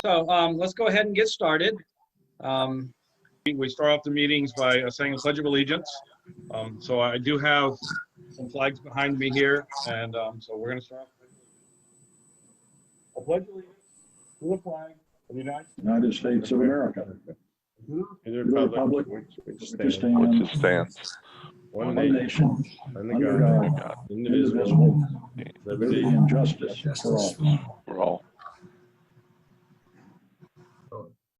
So let's go ahead and get started. We start off the meetings by saying a Pledge of Allegiance. So I do have some flags behind me here, and so we're going to start off. I pledge allegiance to the flag of the United States of America, To the the republic which stands one nation, under God, indivisible, liberty and justice for all.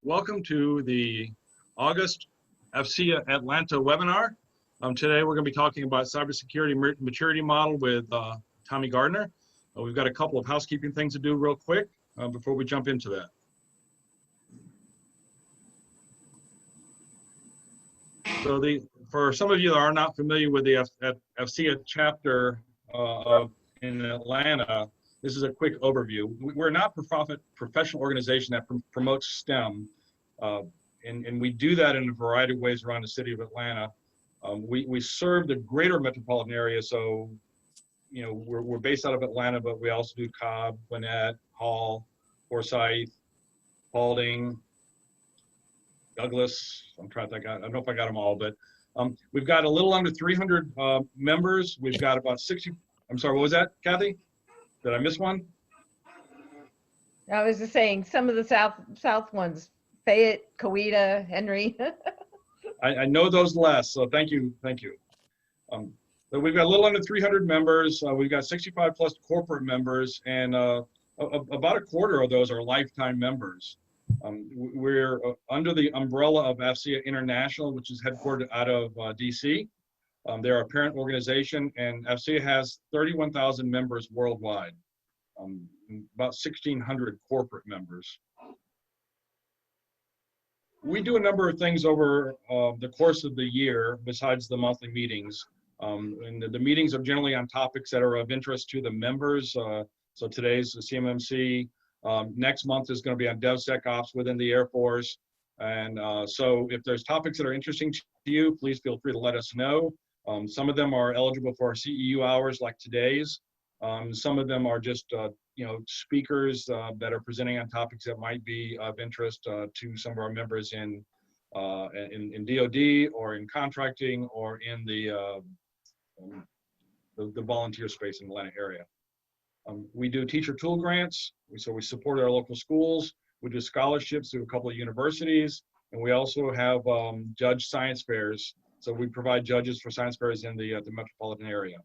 Welcome to the August FCA Atlanta webinar. Today we're going to be talking about cybersecurity maturity model with Tommy Gardner. We've got a couple of housekeeping things to do real quick before we jump into that. So for some of you that are not familiar with the FCA chapter in Atlanta, this is a quick overview. We're a not-for-profit professional organization that promotes STEM, and we do that in a variety of ways around the city of Atlanta. We serve the greater metropolitan area, so we're based out of Atlanta, but we also do Cobb, Gwinnett, Hall, Forsyth, Paulding, Douglas. I'm trying to think. I don't know if I got them all, but we've got a little under 300 members. We've got about 60. I'm sorry, what was that, Kathy? Did I miss one? I was just saying some of the south ones, Fayette, Coweta, Henry. I know those less, so thank you. So we've got a little under 300 members. We've got 65 plus corporate members, and about a quarter of those are lifetime members. We're under the umbrella of FCA International, which is headquartered out of DC. They're a parent organization, and FCA has 31,000 members worldwide, about 1,600 corporate members. We do a number of things over the course of the year besides the monthly meetings. And the meetings are generally on topics that are of interest to the members. So today's the CMMC. Next month is going to be on DevSecOps within the Air Force. And so if there's topics that are interesting to you, please feel free to let us know. Some of them are eligible for our CEU hours like today's. Some of them are just speakers that are presenting on topics that might be of interest to some of our members in DoD or in contracting or in the volunteer space in the Atlanta area. We do teacher tool grants, so we support our local schools. We do scholarships through a couple of universities, and we also have judge science fairs. So we provide judges for science fairs in the metropolitan area.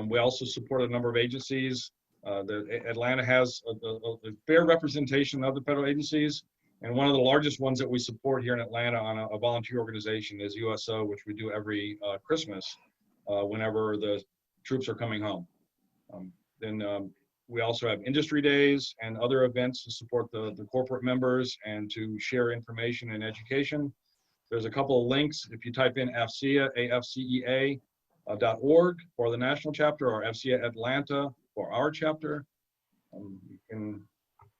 We also support a number of agencies. Atlanta has a fair representation of the federal agencies, and one of the largest ones that we support here in Atlanta on a volunteer organization is USO, which we do every Christmas whenever the troops are coming home. Then we also have industry days and other events to support the corporate members and to share information and education. There's a couple of links. If you type in AFCEA, AFCEA.org for the national chapter, or FCA Atlanta for our chapter, you can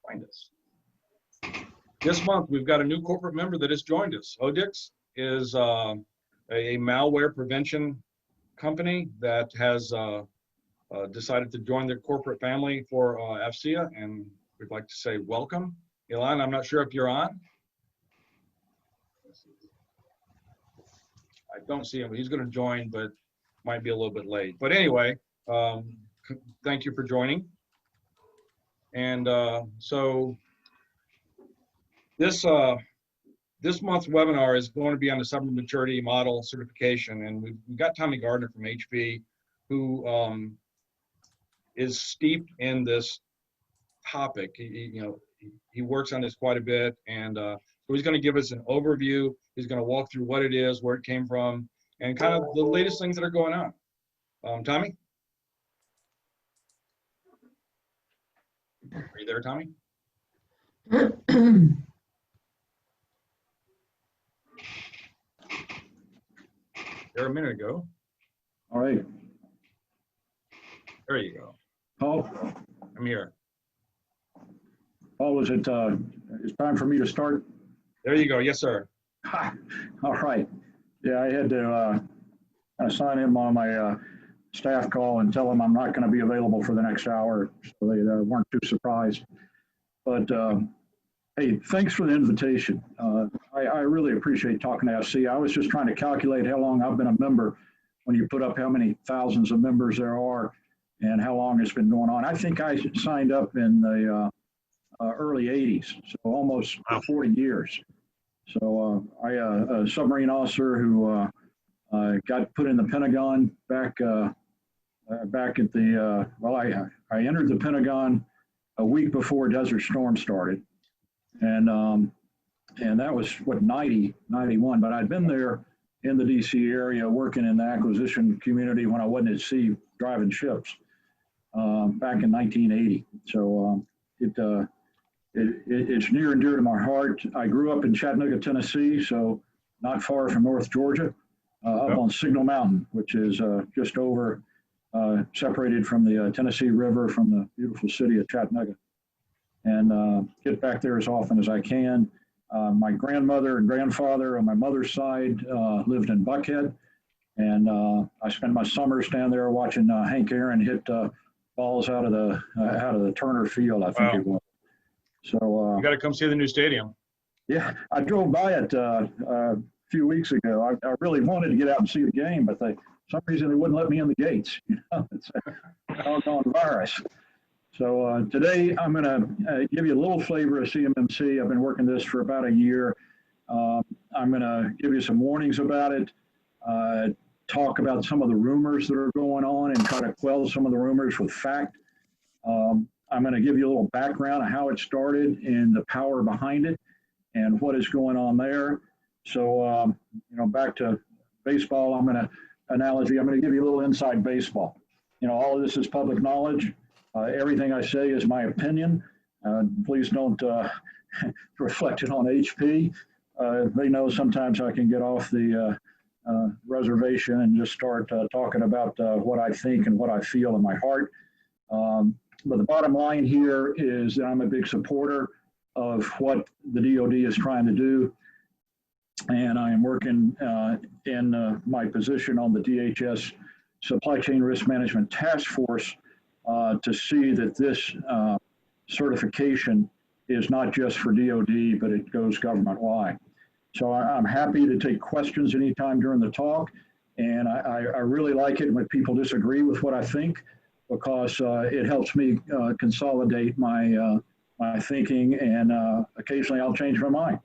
find us. This month, we've got a new corporate member that has joined us. Odix is a malware prevention company that has decided to join the corporate family for FCA, and we'd like to say welcome. Ilan, I'm not sure if you're on. I don't see him. He's going to join, but might be a little bit late. But anyway, thank you for joining. And so this month's webinar is going to be on the cyber maturity model certification, and we've got Tommy Gardner from HP, who is steeped in this topic. He works on this quite a bit, and so he's going to give us an overview. He's going to walk through what it is, where it came from, and kind of the latest things that are going on. Tommy? Are you there, Tommy? There a minute ago. All right. There you go. Paul? I'm here. Paul, is it it's time for me to start? There you go. Yes, sir. All right. Yeah, I had to sign in on my staff call and tell them I'm not going to be available for the next hour, so they weren't too surprised. But hey, thanks for the invitation. I really appreciate talking to FC. I was just trying to calculate how long I've been a member when you put up how many thousands of members there are and how long it's been going on. I think I signed up in the early 80s, so almost 40 years. So I a submarine officer who got put in the Pentagon back at the, well, I entered the Pentagon a week before Desert Storm started. And that was what, 90, 91, but I'd been there in the DC area working in the acquisition community when I wasn't at sea driving ships back in 1980. So it's near and dear to my heart. I grew up in Chattanooga, Tennessee, so not far from North Georgia, up on Signal Mountain, which is just over, separated from the Tennessee River from the beautiful city of Chattanooga. And get back there as often as I can. My grandmother and grandfather on my mother's side lived in Buckhead, and I spent my summers down there watching Hank Aaron hit balls out of the Turner Field, I think it was. So you got to come see the new stadium. Yeah, I drove by it a few weeks ago. I really wanted to get out and see the game, but for some reason they wouldn't let me in the gates. You know, it's a doggone virus. So today I'm going to give you a little flavor of CMMC. I've been working this for about a year. I'm going to give you some warnings about it, talk about some of the rumors that are going on and try to quell some of the rumors with fact. I'm going to give you a little background of how it started and the power behind it and what is going on there. So, you know, back to baseball, I'm going to give you a little inside baseball. You know, all of this is public knowledge. Everything I say is my opinion. Please don't reflect it on HP. They know sometimes I can get off the reservation and just start talking about what I think and what I feel in my heart. But the bottom line here is that I'm a big supporter of what the DoD is trying to do. And I am working in my position on the DHS Supply Chain Risk Management Task Force to see that this certification is not just for DoD, but it goes government-wide. So I'm happy to take questions anytime during the talk, and I really like it when people disagree with what I think, because it helps me consolidate my thinking, and occasionally I'll change my mind.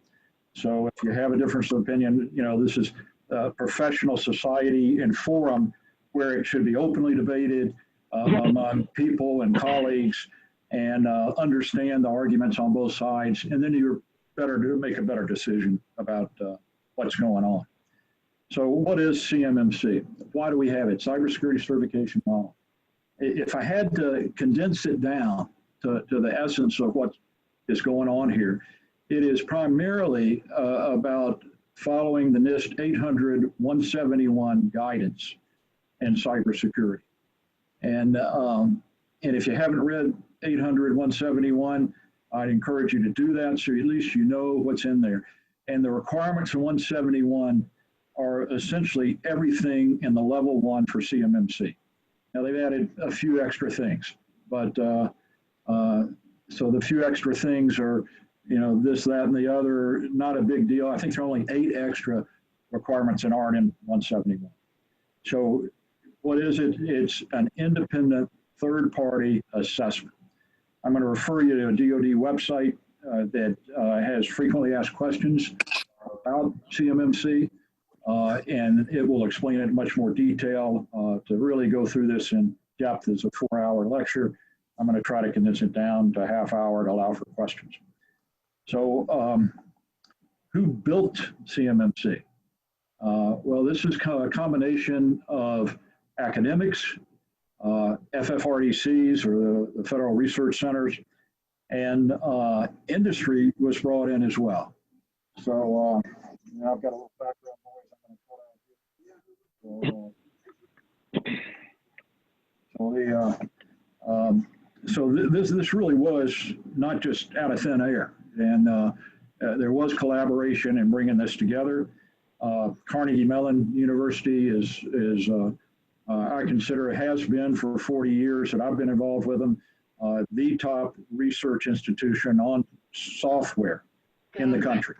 So if you have a difference of opinion, you know, this is a professional society and forum where it should be openly debated among people and colleagues, and understand the arguments on both sides, and then you're better to make a better decision about what's going on. So what is CMMC? Why do we have it? Cybersecurity Certification Model. If I had to condense it down to the essence of what is going on here, it is primarily about following the NIST 800-171 guidance in cybersecurity. And if you haven't read 800-171, I'd encourage you to do that, so at least you know what's in there. And the requirements of 171 are essentially everything in the level 1 for CMMC. Now they've added a few extra things, but so the few extra things are, you know, this, that, and the other, not a big deal. I think there are only 8 extra requirements that aren't in 171. So what is it? It's an independent third-party assessment. I'm going to refer you to a DoD website that has frequently asked questions about CMMC, and it will explain it in much more detail. To really go through this in depth is a 4-hour lecture. I'm going to try to condense it down to a half hour to allow for questions. So who built CMMC? Well, this is kind of a combination of academics, FFRDCs, or the Federal Research Centers, and industry was brought in as well. So you know, I've got a little background noise I'm going to put out here. So this really was not just out of thin air, and there was collaboration in bringing this together. Carnegie Mellon University is I consider it has been for 40 years that I've been involved with them, the top research institution on software in the country.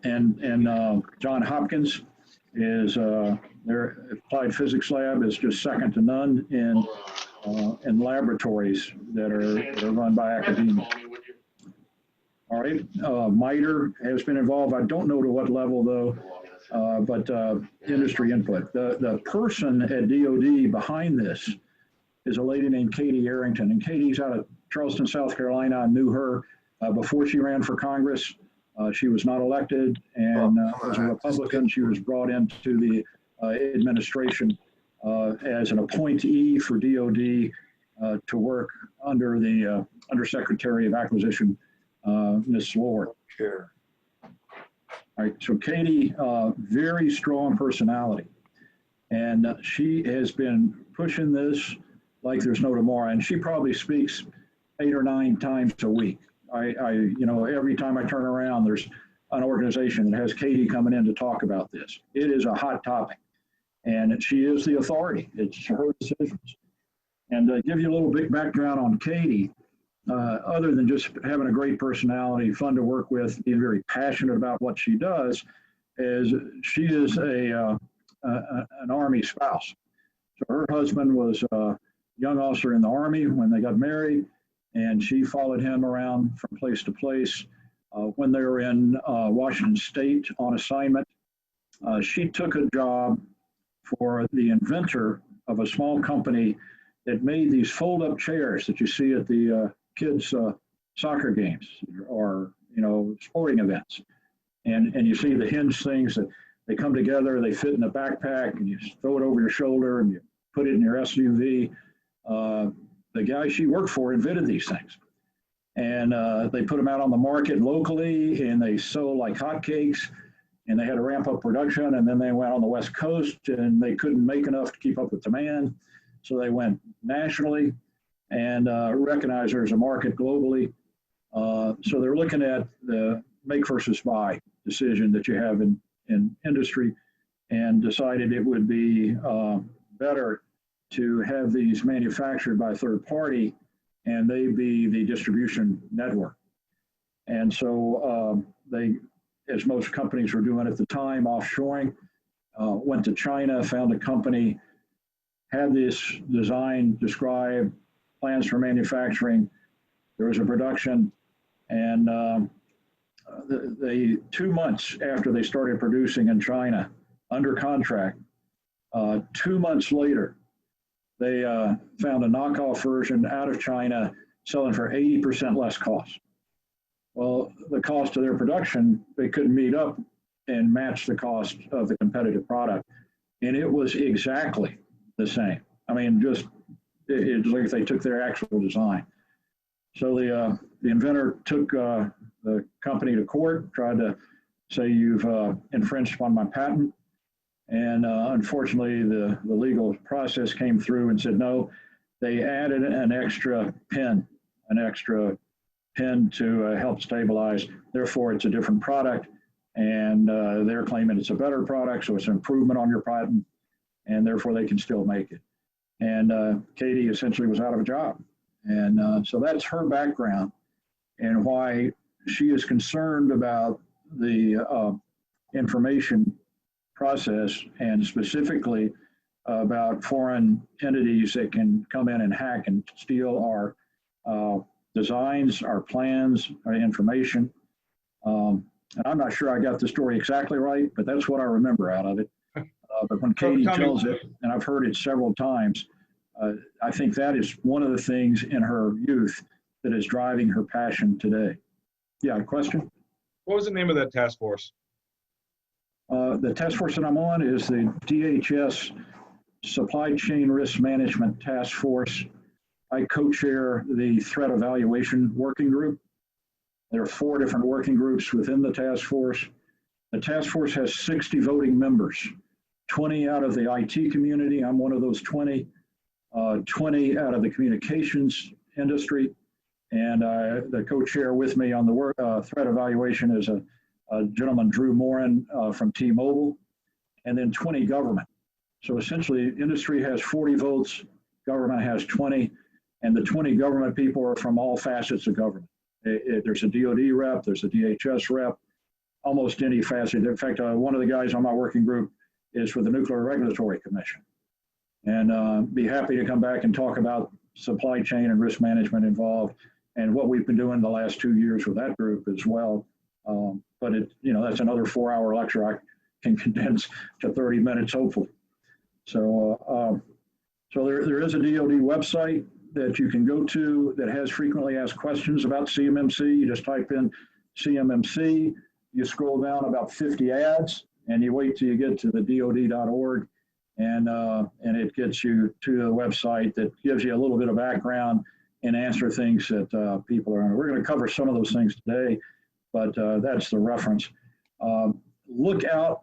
And John Hopkins is their applied physics lab is just second to none in laboratories that are run by academia. All right, MITRE has been involved. I don't know to what level though, but industry input. The person at DOD behind this is a lady named Katie Arrington, and Katie's out of Charleston, South Carolina. I knew her before she ran for Congress. She was not elected, and as a Republican, she was brought into the administration as an appointee for DOD to work under the Undersecretary of Acquisition, Ms. Lord. Sure. All right, so Katie, very strong personality, and she has been pushing this like there's no tomorrow, and she probably speaks 8 or 9 times a week. You know, every time I turn around, there's an organization that has Katie coming in to talk about this. It is a hot topic, and she is the authority. It's her decisions. And to give you a little bit background on Katie, other than just having a great personality, fun to work with, being very passionate about what she does, is she is an Army spouse. So her husband was a young officer in the Army when they got married, and she followed him around from place to place. When they were in Washington State on assignment, she took a job for the inventor of a small company that made these fold-up chairs that you see at the kids' soccer games or, you know, sporting events. And you see the hinge things that they come together, they fit in a backpack, and you throw it over your shoulder and you put it in your SUV. The guy she worked for invented these things. And they put them out on the market locally, and they sold like hotcakes, and they had to ramp up production. And then they went on the West Coast, and they couldn't make enough to keep up with demand. So they went nationally and recognized there's a market globally. So they're looking at the make versus buy decision that you have in industry, and decided it would be better to have these manufactured by a third party, and they be the distribution network. And so they, as most companies were doing at the time, offshoring, went to China, found a company, had this design described, plans for manufacturing. There was a production, and they 2 months after they started producing in China, under contract, 2 months later, they found a knockoff version out of China selling for 80% less cost. Well, the cost of their production, they couldn't meet up and match the cost of the competitive product. And it was exactly the same. I mean, just, it's like if they took their actual design. So the inventor took the company to court, tried to say you've infringed upon my patent. And unfortunately, the legal process came through and said, no, they added an extra pin to help stabilize. Therefore, it's a different product. And they're claiming it's a better product, so it's an improvement on your patent, and therefore they can still make it. And Katie essentially was out of a job. And so that's her background and why she is concerned about the information process, and specifically about foreign entities that can come in and hack and steal our designs, our plans, our information. And I'm not sure I got the story exactly right, but that's what I remember out of it. But when Katie tells it, and I've heard it several times, I think that is one of the things in her youth that is driving her passion today. Yeah, question? What was the name of that task force? The task force that I'm on is the DHS Supply Chain Risk Management Task Force. I co-chair the Threat Evaluation Working Group. There are 4 different working groups within the task force. The task force has 60 voting members, 20 out of the IT community. I'm one of those 20, 20 out of the communications industry. And the co-chair with me on the threat evaluation is a gentleman, Drew Morin from T-Mobile, and then 20 government. So essentially, industry has 40 votes, government has 20. And the 20 government people are from all facets of government. There's a DOD rep, there's a DHS rep, almost any facet. In fact, one of the guys on my working group is for the Nuclear Regulatory Commission. And be happy to come back and talk about supply chain and risk management involved and what we've been doing the last 2 years with that group as well. But that's another 4-hour lecture I can condense to 30 minutes, hopefully. So, there is a DOD website that you can go to that has frequently asked questions about CMMC. You just type in CMMC, you scroll down about 50 ads, and you wait till you get to the DOD.org, and it gets you to the website that gives you a little bit of background and answer things that people are. We're going to cover some of those things today, but that's the reference. Look out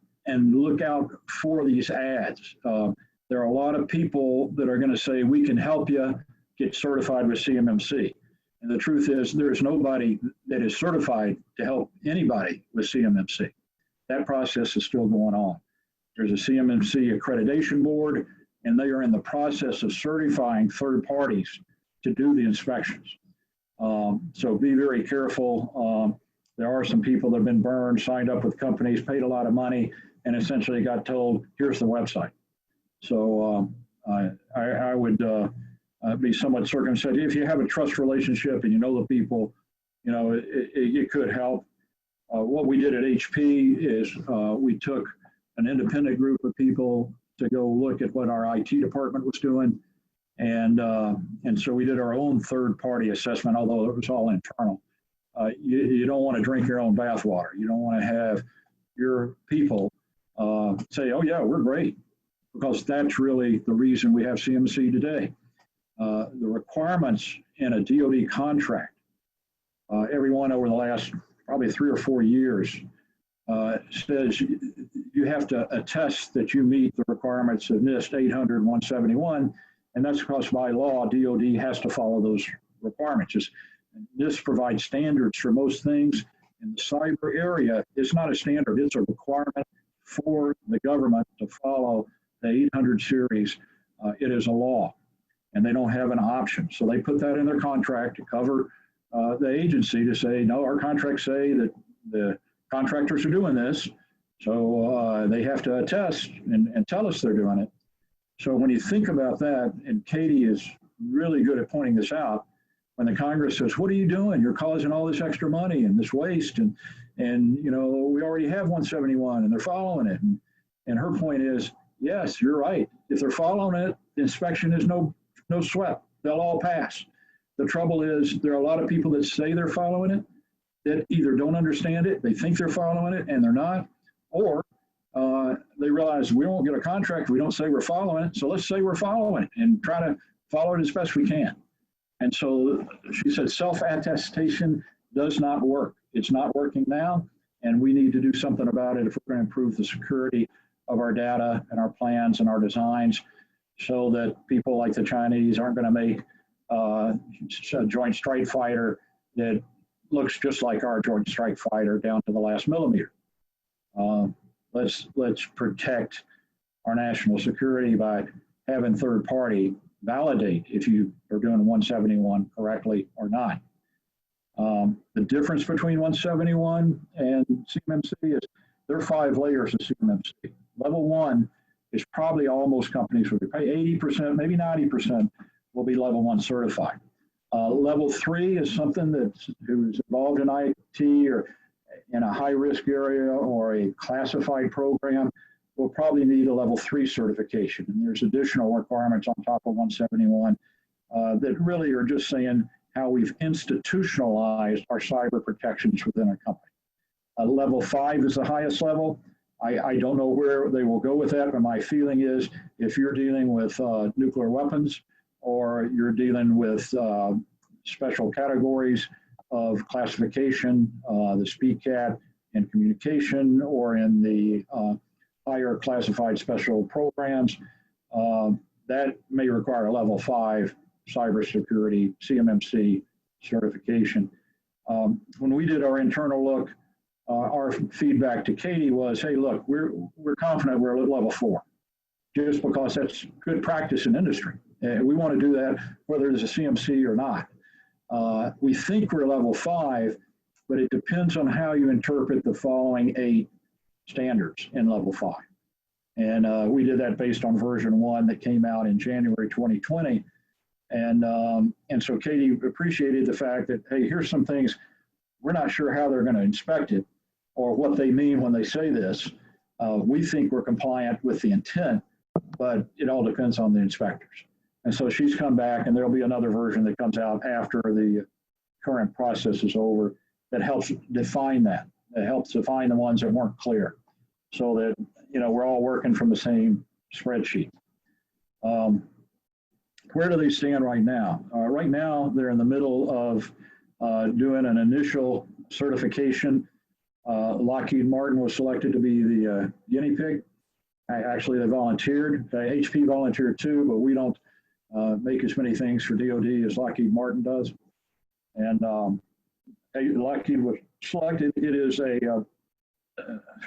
for these ads. There are a lot of people that are going to say, we can help you get certified with CMMC. And the truth is, there's nobody that is certified to help anybody with CMMC. That process is still going on. There's a CMMC accreditation board, and they are in the process of certifying third parties to do the inspections. So be very careful. There are some people that have been burned, signed up with companies, paid a lot of money, and essentially got told, here's the website. So I would be somewhat circumspect. If you have a trust relationship and you know the people, it could help. What we did at HP is we took an independent group of people to go look at what our IT department was doing. And so we did our own third-party assessment, although it was all internal. You don't want to drink your own bathwater. You don't want to have your people say, oh yeah, we're great, because that's really the reason we have CMMC today. The requirements in a DOD contract, everyone over the last probably 3 or 4 years says you have to attest that you meet the requirements of NIST 800 and 171, and that's because by law, DOD has to follow those requirements. NIST provides standards for most things. In the cyber area, it's not a standard, it's a requirement for the government to follow the 800 series. It is a law, and they don't have an option. So they put that in their contract to cover the agency to say, no, our contracts say that the contractors are doing this, so they have to attest and tell us they're doing it. So when you think about that, and Katie is really good at pointing this out, when the Congress says, what are you doing? You're causing all this extra money and this waste, and we already have 171 and they're following it. And her point is, yes, you're right. If they're following it, the inspection is no sweat. They'll all pass. The trouble is there are a lot of people that say they're following it that either don't understand it, they think they're following it and they're not, or they realize we won't get a contract if we don't say we're following it. So let's say we're following it and try to follow it as best we can. And so she said self-attestation does not work. It's not working now, and we need to do something about it if we're going to improve the security of our data and our plans and our designs, so that people like the Chinese aren't going to make a joint strike fighter that looks just like our joint strike fighter down to the last millimeter. Let's protect our national security by having third party validate if you are doing 171 correctly or not. The difference between 171 and CMMC is there are 5 layers of CMMC. Level 1 is probably almost companies will be 80%, maybe 90% will be level 1 certified. Level 3 is something who's involved in IT or in a high risk area or a classified program will probably need a level 3 certification. And there's additional requirements on top of 171 that really are just saying how we've institutionalized our cyber protections within a company. Level 5 is the highest level. I don't know where they will go with that, but my feeling is if you're dealing with nuclear weapons or you're dealing with special categories of classification, the SPCAT in communication or in the higher classified special programs, that may require a level 5 cybersecurity CMMC certification. When we did our internal look, our feedback to Katie was, hey, look, we're confident we're at level 4, just because that's good practice in industry. And we want to do that whether there's a CMC or not. We think we're level 5, but it depends on how you interpret the following 8 standards in level 5. And we did that based on version 1 that came out in January 2020. And so Katie appreciated the fact that, hey, here's some things, we're not sure how they're going to inspect it or what they mean when they say this. We think we're compliant with the intent, but it all depends on the inspectors. And so she's come back, and there'll be another version that comes out after the current process is over that helps define that. It helps define the ones that weren't clear so that, you know, we're all working from the same spreadsheet. Where do they stand right now? Right now, they're in the middle of doing an initial certification. Lockheed Martin was selected to be the guinea pig. Actually, they volunteered. HP volunteered too, but we don't make as many things for DoD as Lockheed Martin does. And Lockheed was selected. It is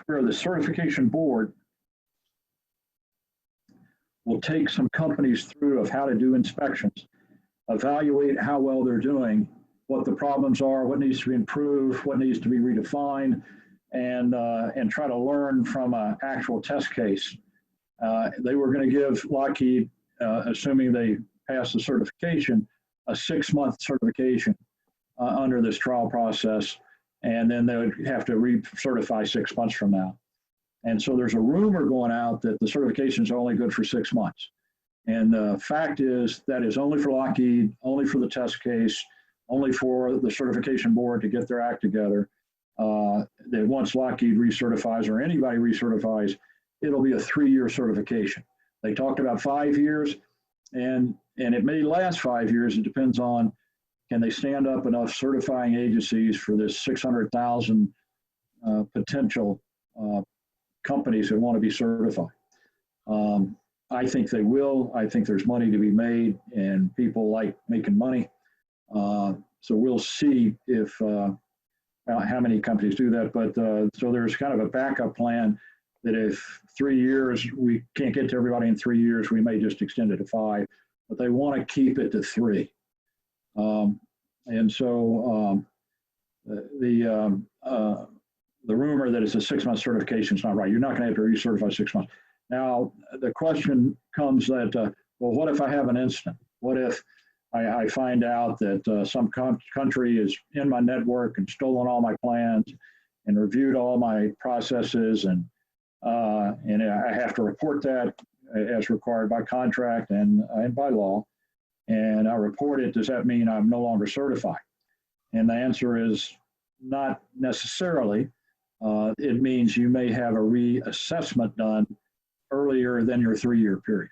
where the certification board will take some companies through of how to do inspections, evaluate how well they're doing, what the problems are, what needs to be improved, what needs to be redefined, and try to learn from an actual test case. They were going to give Lockheed, assuming they pass the certification, a 6-month certification under this trial process, and then they would have to recertify 6 months from now. And so there's a rumor going out that the certification is only good for 6 months. And the fact is that is only for Lockheed, only for the test case, only for the certification board to get their act together. That once Lockheed recertifies or anybody recertifies, it'll be a 3-year certification. They talked about 5 years, and it may last 5 years. It depends on, can they stand up enough certifying agencies for this 600,000 potential companies that want to be certified. I think they will. I think there's money to be made, and people like making money. So we'll see if how many companies do that. But so there's kind of a backup plan that if 3 years, we can't get to everybody in 3 years, we may just extend it to 5, but they want to keep it to 3. And so the rumor that it's a 6-month certification is not right. You're not going to have to recertify 6 months. Now, the question comes that, well, what if I have an incident? What if I find out that some country is in my network and stolen all my plans and reviewed all my processes, and I have to report that as required by contract and by law, and I report it, does that mean I'm no longer certified? And the answer is not necessarily. It means you may have a reassessment done earlier than your 3-year period.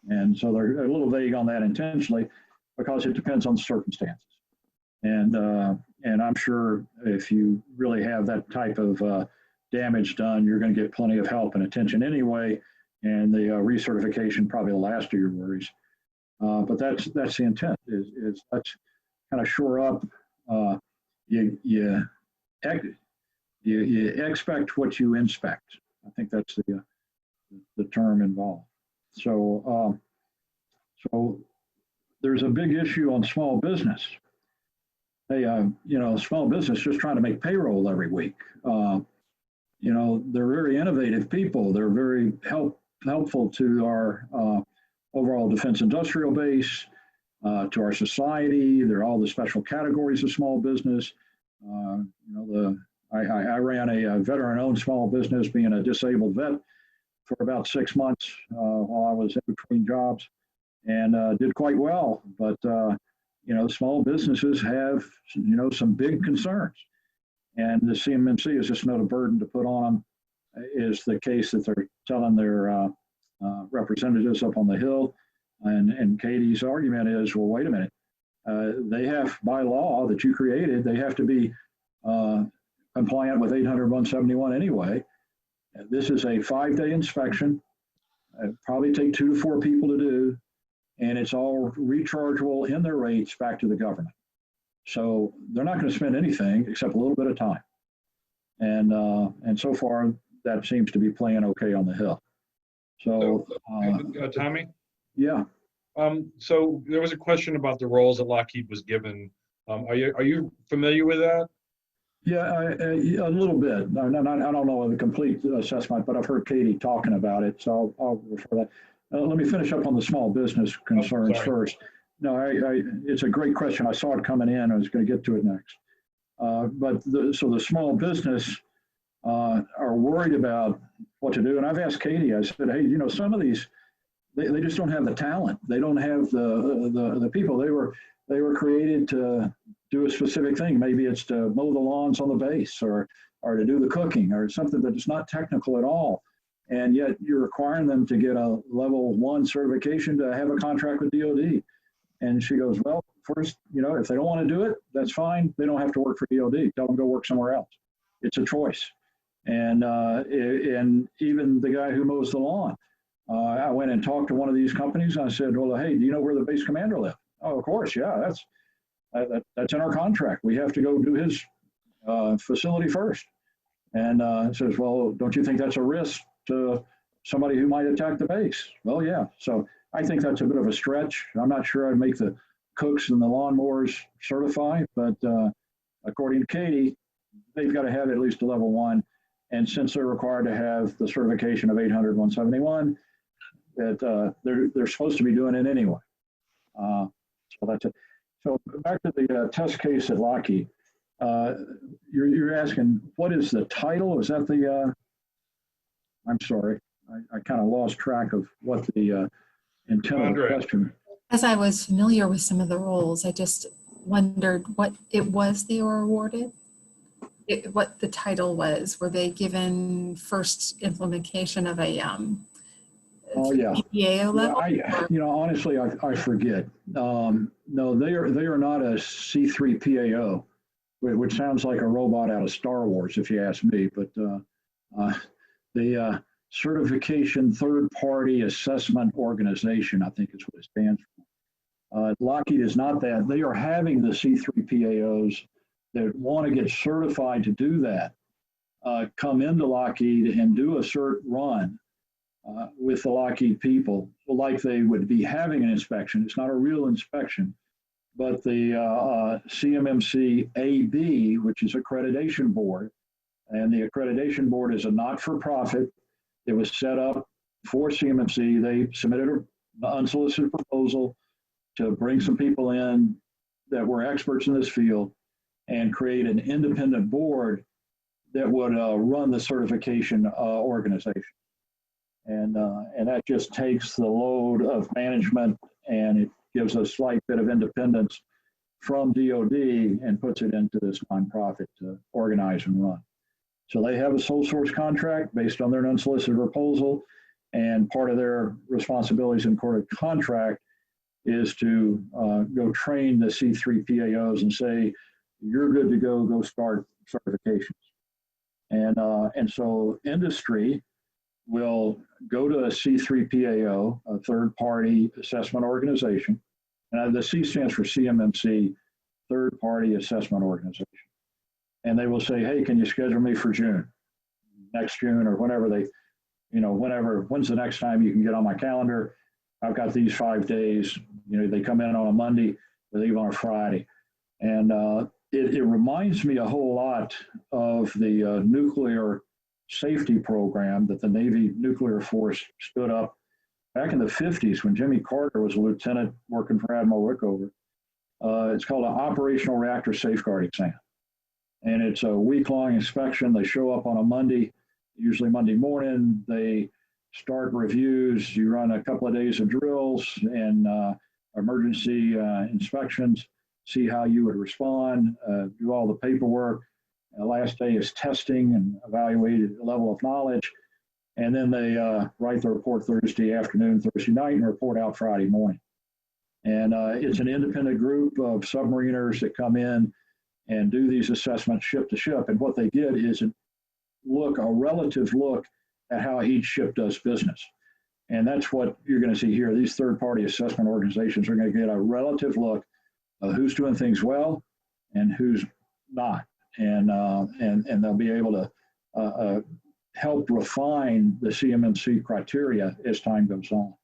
And so they're a little vague on that intentionally because it depends on the circumstances. And I'm sure if you really have that type of damage done, you're going to get plenty of help and attention anyway. And the recertification probably the last of your worries. But that's the intent. Is let's kind of shore up. You expect what you inspect. I think that's the term involved. So there's a big issue on small business. Hey, small business just trying to make payroll every week. They're very innovative people. They're very helpful to our overall defense industrial base, to our society. They're all the special categories of small business. I ran a veteran-owned small business, being a disabled vet, for about 6 months while I was in between jobs, and did quite well. But small businesses have some big concerns, and the CMMC is just not a burden to put on them. Is the case that they're telling their representatives up on the Hill, and Katie's argument is, well, wait a minute, they have, by law that you created, they have to be compliant with 800-171 anyway. This is a 5-day inspection. It'd probably take 2 to 4 people to do, and it's all rechargeable in their rates back to the government. So they're not going to spend anything except a little bit of time. And so far, that seems to be playing okay on the Hill. So, Tommy? yeah. So there was a question about the roles that Lockheed was given. Are you familiar with that? Yeah, a little bit. No, no, I don't know the complete assessment, but I've heard Katie talking about it, so I'll refer that. Let me finish up on the small business concerns sorry. first. No, it's a great question. I saw it coming in. I was going to get to it next. So the small business are worried about what to do. And I've asked Katie, I said, hey, some of these, they just don't have the talent. They don't have the people. They were created to do a specific thing. Maybe it's to mow the lawns on the base or to do the cooking or something that is not technical at all. And yet you're requiring them to get a level 1 certification to have a contract with DOD. And she goes, well, first, if they don't want to do it, that's fine. They don't have to work for DOD. Tell them to go work somewhere else. It's a choice. And even the guy who mows the lawn, I went and talked to one of these companies. And I said, well, hey, do you know where the base commander lives? Oh, of course. Yeah, that's in our contract. We have to go do his facility first. And says, well, don't you think that's a risk to somebody who might attack the base? Well, yeah. So I think that's a bit of a stretch. I'm not sure I'd make the cooks and the lawnmowers certify, but according to Katie, they've got to have at least a level 1. And since they're required to have the certification of 800, 171, that they're supposed to be doing it anyway. So that's it. So back to the test case at Lockheed. You're asking, what is the title? Is that the, I'm sorry, I kind of lost track of what the intent of the question. As I was familiar with some of the roles, I just wondered what it was they were awarded, what the title was. Were they given first implementation of a Oh yeah, PAO level? Honestly, I forget. No, they are not a C3 PAO, which sounds like a robot out of Star Wars, if you ask me. But the Certification Third Party Assessment Organization, I think is what it stands for. Lockheed is not that. They are having the C3 PAOs that want to get certified to do that come into Lockheed and do a cert run with the Lockheed people, like they would be having an inspection. It's not a real inspection, but the CMMC AB, which is accreditation board, and the accreditation board is a not-for-profit. It was set up for CMMC. They submitted an unsolicited proposal to bring some people in that were experts in this field and create an independent board that would run the certification organization. And that just takes the load of management and it gives a slight bit of independence from DOD and puts it into this nonprofit to organize and run. So they have a sole source contract based on their unsolicited proposal, and part of their responsibilities in court of contract is to go train the C3 PAOs and say, you're good to go start certifications. And so industry will go to a C3 PAO, a third-party assessment organization, and the C stands for CMMC, third-party assessment organization. And they will say, hey, can you schedule me for June, next June, or whenever they, when's the next time you can get on my calendar? I've got these 5 days. They come in on a Monday, they leave on a Friday. And it reminds me a whole lot of the nuclear safety program that the Navy Nuclear Force stood up back in the 50s when Jimmy Carter was a lieutenant working for Admiral Rickover. It's called an Operational Reactor Safeguard Exam. And it's a week-long inspection. They show up on a Monday, usually Monday morning. They start reviews. You run a couple of days of drills and emergency inspections, see how you would respond, do all the paperwork. Last day is testing and evaluated level of knowledge. And then they write the report Thursday afternoon, Thursday night, and report out Friday morning. And it's an independent group of submariners that come in and do these assessments ship to ship. And what they get is a relative look at how each ship does business. And that's what you're going to see here. These third-party assessment organizations are going to get a relative look of who's doing things well and who's not. And they'll be able to help refine the CMMC criteria as time goes on.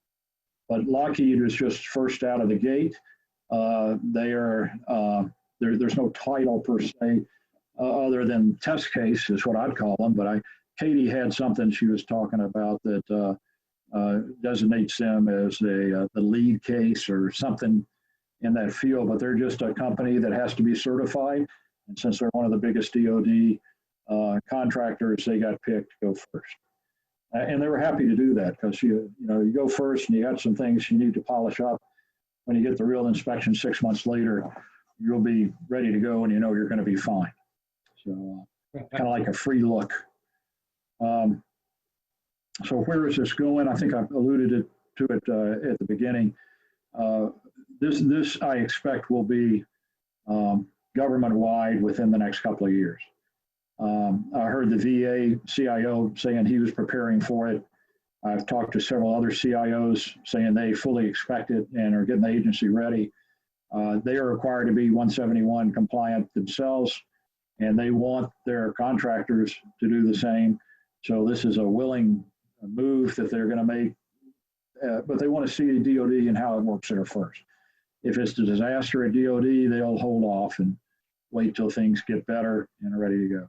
but Lockheed is just first out of the gate. They are, there's no title per se, other than test case is what I'd call them, but Katie had something she was talking about that designates them as the lead case or something in that field, but they're just a company that has to be certified. And since they're one of the biggest DoD contractors, they got picked to go first. And they were happy to do that because you go first and you got some things you need to polish up. When you get the real inspection 6 months later, you'll be ready to go and you know you're going to be fine. So kind of like a free look. So where is this going? I think I've alluded to it at the beginning. This I expect will be government-wide within the next couple of years. I heard the VA CIO saying he was preparing for it. I've talked to several other CIOs saying they fully expect it and are getting the agency ready. They are required to be 171 compliant themselves, and they want their contractors to do the same. So this is a willing move that they're going to make, but they want to see DoD and how it works there first. If it's a disaster at DoD, they'll hold off and wait till things get better and are ready to go.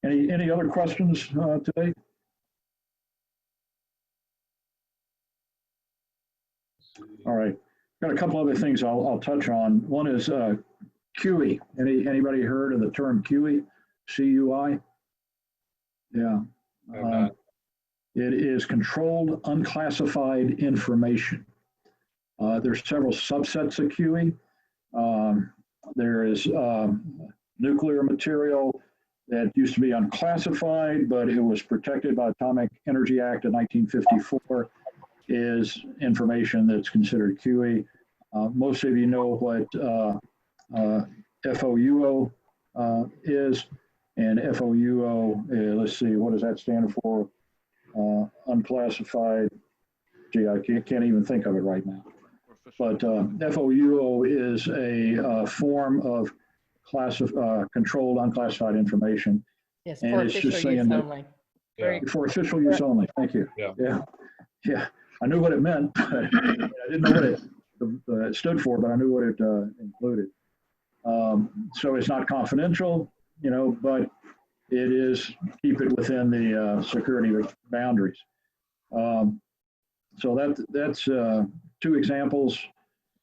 Any other questions today? All right, got a couple other things I'll touch on. One is QE. Anybody heard of the term QE? CUI? Yeah. It is controlled unclassified information. There's several subsets of QE. There is nuclear material that used to be unclassified, but it was protected by the Atomic Energy Act of 1954, is information that's considered QE. Most of you know what FOUO is, and FOUO, let's see, what does that stand for? Unclassified, gee, I can't even think of it right now. But FOUO is a form of controlled unclassified information. Yes, and for it's just official use saying that only. Yeah. for official use only. Thank you. Yeah. Yeah. I knew what it meant. I didn't know what it stood for, but I knew what it included. So it's not confidential, but it is, keep it within the security boundaries. So that's two examples.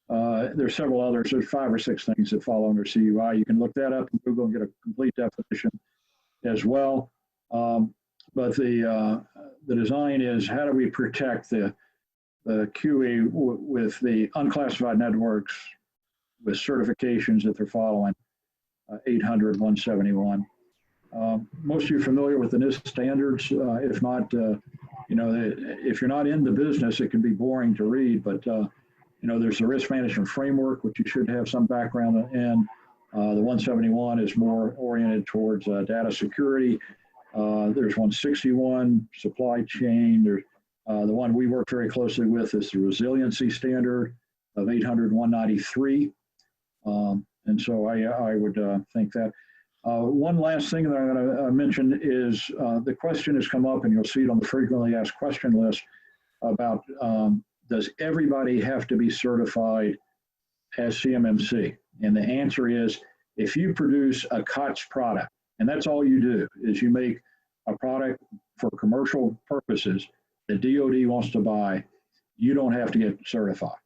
There's several others. There's 5 or 6 things that fall under CUI. You can look that up in Google and get a complete definition as well. But the design is, how do we protect the QE with the unclassified networks with certifications that they're following, 800, 171. Most of you are familiar with the NIST standards. If not, if you're not in the business, it can be boring to read, but there's the risk management framework, which you should have some background in. The 171 is more oriented towards data security. There's 161, supply chain. There's the one we work very closely with is the resiliency standard of 800, 193. And so I would think that. One last thing that I'm going to mention is the question has come up, and you'll see it on the frequently asked question list, about does everybody have to be certified as CMMC? And the answer is, if you produce a COTS product, and that's all you do, is you make a product for commercial purposes that DoD wants to buy, you don't have to get certified.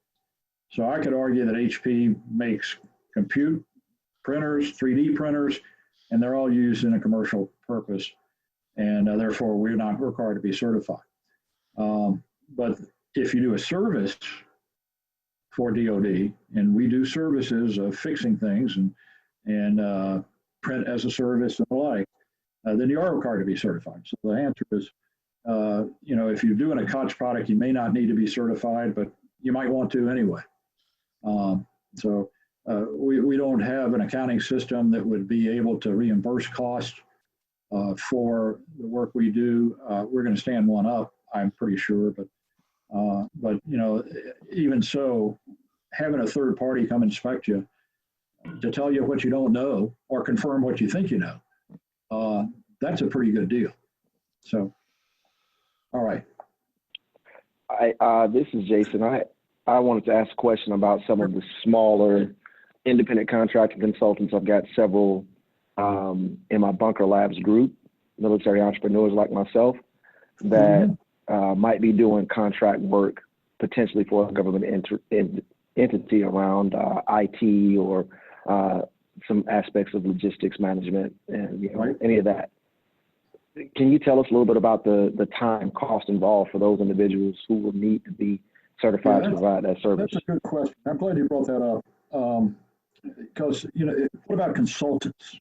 So I could argue that HP makes compute printers, 3D printers, and they're all used in a commercial purpose, and therefore we're not required to be certified. But if you do a service for DoD, and we do services of fixing things and print as a service and the like, then you are required to be certified. So the answer is, if you're doing a COTS product, you may not need to be certified, but you might want to anyway. We don't have an accounting system that would be able to reimburse costs for the work we do. We're going to stand one up, I'm pretty sure, but even so, having a third party come inspect you to tell you what you don't know or confirm what you think you know, that's a pretty good deal. So, all right. This is Jason. I wanted to ask a question about some of the smaller independent contracting consultants. I've got several in my Bunker Labs group, military entrepreneurs like myself, that might be doing contract work potentially for a government entity around IT or some aspects of logistics management and any of that. Can you tell us a little bit about the time cost involved for those individuals who will need to be certified to provide that service? That's a good question. I'm glad you brought that up. Because, what about consultants?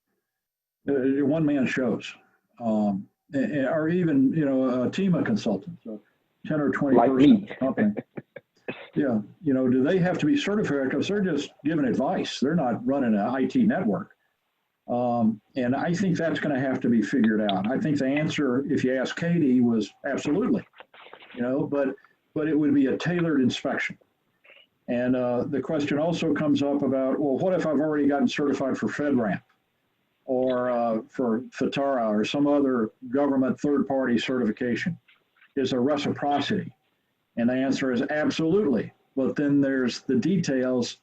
One-man shows, or even, a team of consultants, a 10 or 20 Like person me. company. Yeah, do they have to be certified? Because they're just giving advice. They're not running an IT network. And I think that's going to have to be figured out. I think the answer, if you ask Katie, was absolutely, but it would be a tailored inspection. And the question also comes up about, well, what if I've already gotten certified for FedRAMP or for FITARA or some other government third-party certification? Is there reciprocity? And the answer is absolutely. But then there's the details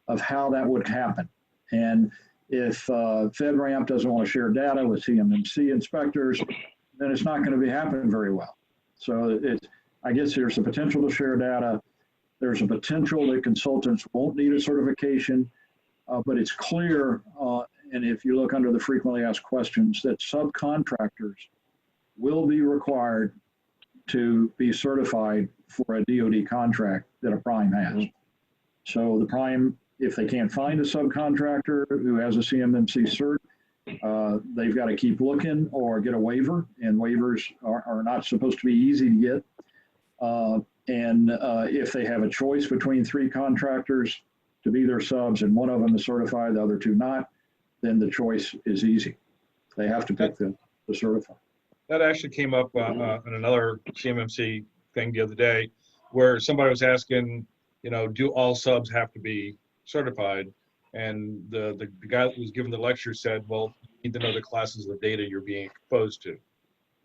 of how that would happen. And if FedRAMP doesn't want to share data with CMMC inspectors, then it's not going to be happening very well. So I guess there's a potential to share data. There's a potential that consultants won't need a certification, but it's clear, and if you look under the frequently asked questions, that subcontractors will be required to be certified for a DoD contract that a prime has. So the prime, if they can't find a subcontractor who has a CMMC cert, they've got to keep looking or get a waiver, and waivers are not supposed to be easy to get. And if they have a choice between 3 contractors to be their subs and one of them is certified, the other 2 not, then the choice is easy. They have to pick the certified. That actually came up on another CMMC thing the other day, where somebody was asking, do all subs have to be certified? And the guy that was giving the lecture said, well, you need to know the classes of data you're being exposed to.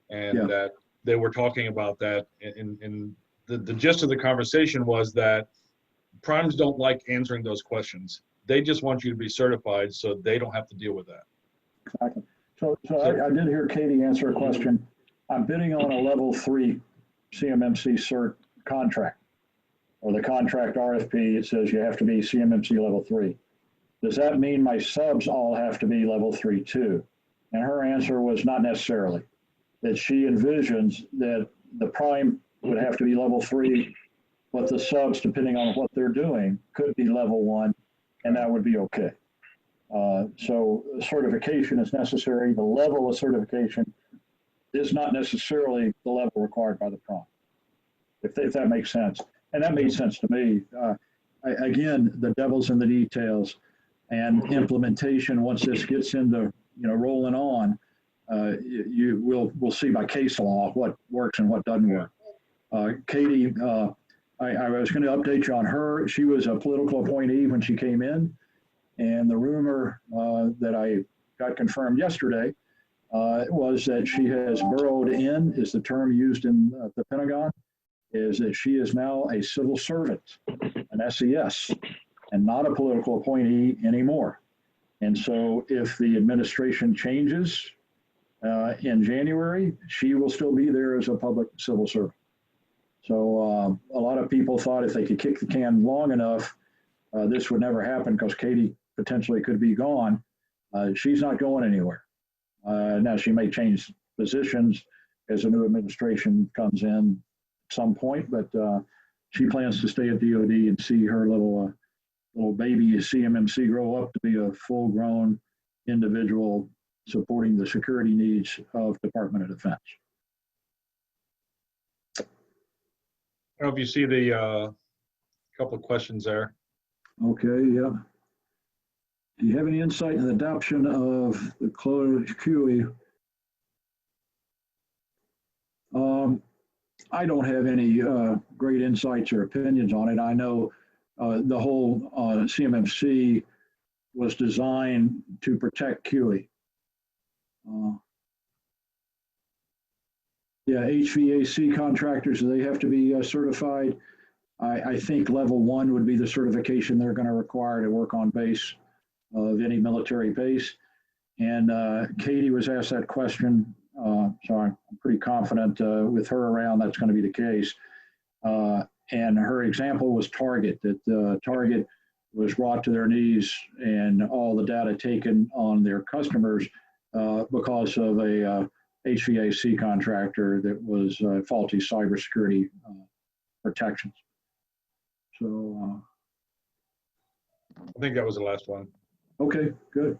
And that they were talking about that. And the gist of the conversation was that primes don't like answering those questions. They just want you to be certified so they don't have to deal with that. Exactly. So I did hear Katie answer a question. I'm bidding on a level 3 CMMC cert contract, or the contract RFP. It says you have to be CMMC level 3. Does that mean my subs all have to be level 3 too? And her answer was not necessarily. That she envisions that the prime would have to be level 3, but the subs, depending on what they're doing, could be level 1, and that would be okay. So certification is necessary. The level of certification is not necessarily the level required by the prime, if that makes sense. And that made sense to me. Again, the devil's in the details, and implementation, once this gets into rolling on, we'll see by case law what works and what doesn't work. Katie, I was going to update you on her. She was a political appointee when she came in. And the rumor that I got confirmed yesterday was that she has burrowed in, is the term used in the Pentagon, is that she is now a civil servant, an SES, and not a political appointee anymore. And so if the administration changes in January, she will still be there as a public civil servant. So a lot of people thought if they could kick the can long enough, this would never happen because Katie potentially could be gone. She's not going anywhere. Now she may change positions as a new administration comes in at some point, but she plans to stay at DoD and see her little baby CMMC grow up to be a full-grown individual supporting the security needs of Department of Defense. I don't know if you see the couple of questions there. Okay, yeah. Do you have any insight in the adoption of the closed QE? I don't have any great insights or opinions on it. I know the whole CMMC was designed to protect QE. Yeah, HVAC contractors, they have to be certified. I think level 1 would be the certification they're going to require to work on base of any military base. And Katie was asked that question, so I'm pretty confident with her around that's going to be the case. And her example was Target, that Target was brought to their knees and all the data taken on their customers because of a HVAC contractor that was faulty cybersecurity protections. So, I think that was the last one. okay, good,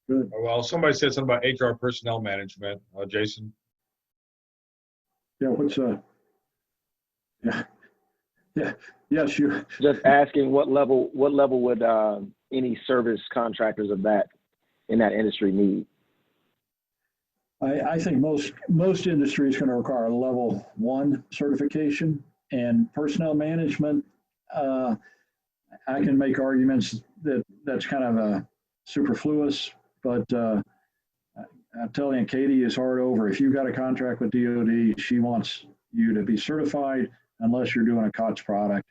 good. Well, somebody said something about HR personnel management. Jason? Yeah, what's yeah, yeah, yes, you. Just asking what level would any service contractors of that in that industry need? I think most industries going to require a level 1 certification, and personnel management. I can make arguments that that's kind of a superfluous, but I'm telling you, Katie is hard over. If you've got a contract with DoD, she wants you to be certified unless you're doing a COTS product.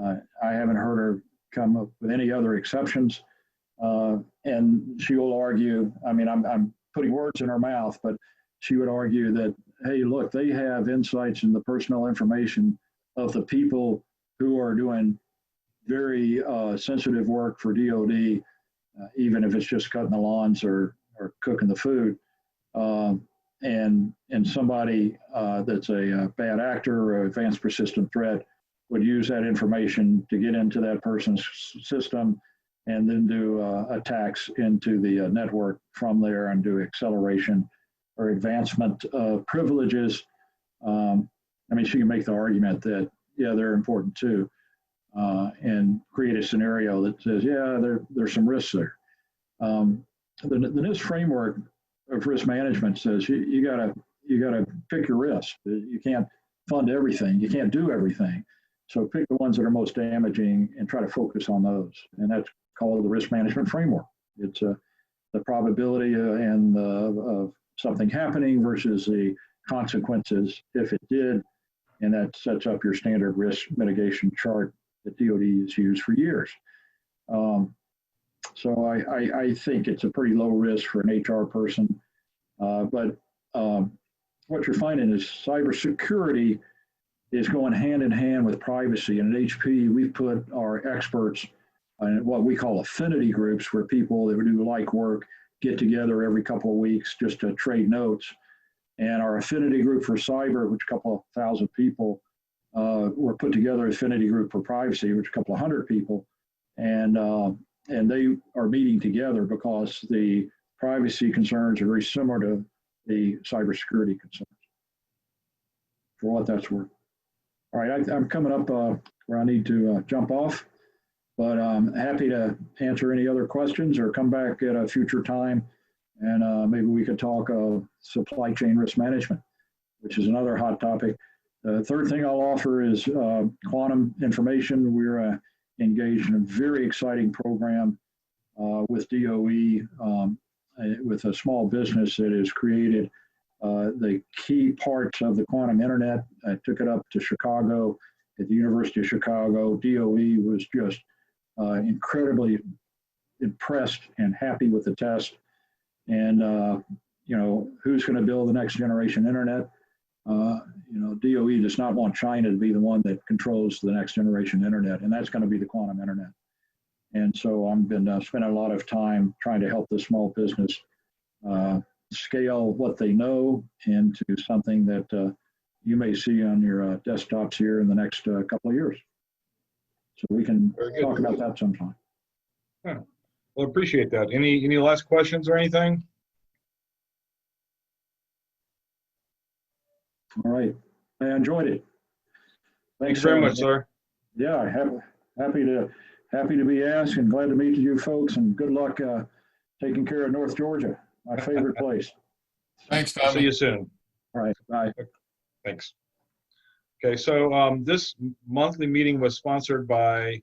I haven't heard her come up with any other exceptions. And she will argue, I mean, I'm putting words in her mouth, but she would argue that, hey, look, they have insights in the personal information of the people who are doing very sensitive work for DoD, even if it's just cutting the lawns or cooking the food. And somebody that's a bad actor or advanced persistent threat would use that information to get into that person's system and then do attacks into the network from there and do acceleration or advancement of privileges. I mean, she can make the argument that, yeah, they're important too, and create a scenario that says, yeah, there's some risks there. The NIST framework of risk management says you gotta pick your risks. You can't fund everything. You can't do everything. So pick the ones that are most damaging and try to focus on those. And that's called the risk management framework. It's the probability of something happening versus the consequences if it did. And that sets up your standard risk mitigation chart that DoD has used for years. So I think it's a pretty low risk for an HR person. But what you're finding is cybersecurity is going hand in hand with privacy. And at HP, we've put our experts in what we call affinity groups, where people that do like work get together every couple of weeks just to trade notes. And our affinity group for cyber, which a couple of thousand people, were put together affinity group for privacy, which a couple of hundred people. And they are meeting together because the privacy concerns are very similar to the cybersecurity concerns, for what that's worth. All right, I'm coming up where I need to jump off, but I'm happy to answer any other questions or come back at a future time, and maybe we could talk supply chain risk management, which is another hot topic. The third thing I'll offer is quantum information. We're engaged in a very exciting program with DOE, with a small business that has created the key parts of the quantum internet. I took it up to Chicago at the University of Chicago. DOE was just incredibly impressed and happy with the test. And, who's going to build the next generation internet? DOE does not want China to be the one that controls the next generation internet, and that's going to be the quantum internet. And so I've been spending a lot of time trying to help the small business scale what they know into something that you may see on your desktops here in the next couple of years. So we can talk about that sometime. Yeah. Well, appreciate that. Any last questions or anything? All right. I enjoyed it. Thanks very much, sir. Yeah, happy to be asked and glad to meet you folks, and good luck taking care of North Georgia, my favorite place. Thanks, I'll see Tommy. you soon. All right, bye. Thanks. Okay, so this monthly meeting was sponsored by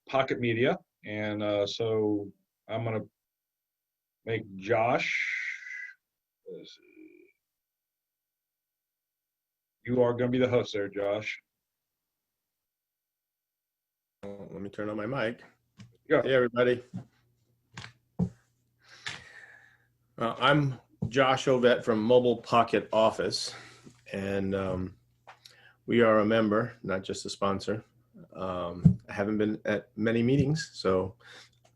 Pocket Media, and so I'm going to make Josh You are going to be the host there, Josh. Let me turn on my mic. Yeah. Hey, everybody. I'm Josh Ovett from Mobile Pocket Office, and we are a member, not just a sponsor. I haven't been at many meetings, so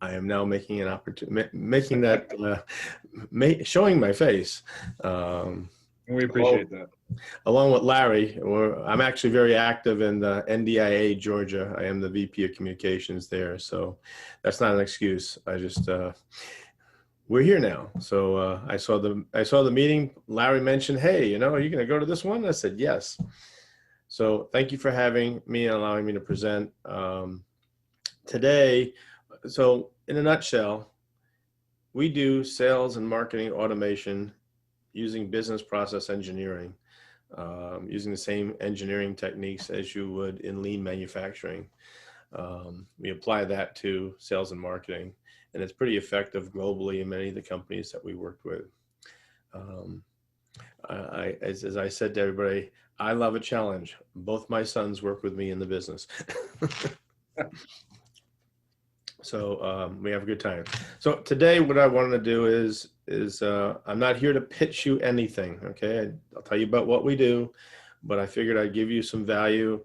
I am now making an opportunity, making that, showing my face. We appreciate that. Along with Larry, I'm actually very active in the NDIA, Georgia. I am the VP of Communications there, so that's not an excuse. I just we're here now. So I saw the meeting. Larry mentioned, "Hey, you know, are you going to go to this one?" I said, "Yes." So thank you for having me and allowing me to present today. So in a nutshell, we do sales and marketing automation using business process engineering, using the same engineering techniques as you would in lean manufacturing. We apply that to sales and marketing, and it's pretty effective globally in many of the companies that we worked with. As I said to everybody, I love a challenge. Both my sons work with me in the business. So we have a good time. So today what I wanted to do is I'm not here to pitch you anything, okay? I'll tell you about what we do, but I figured I'd give you some value.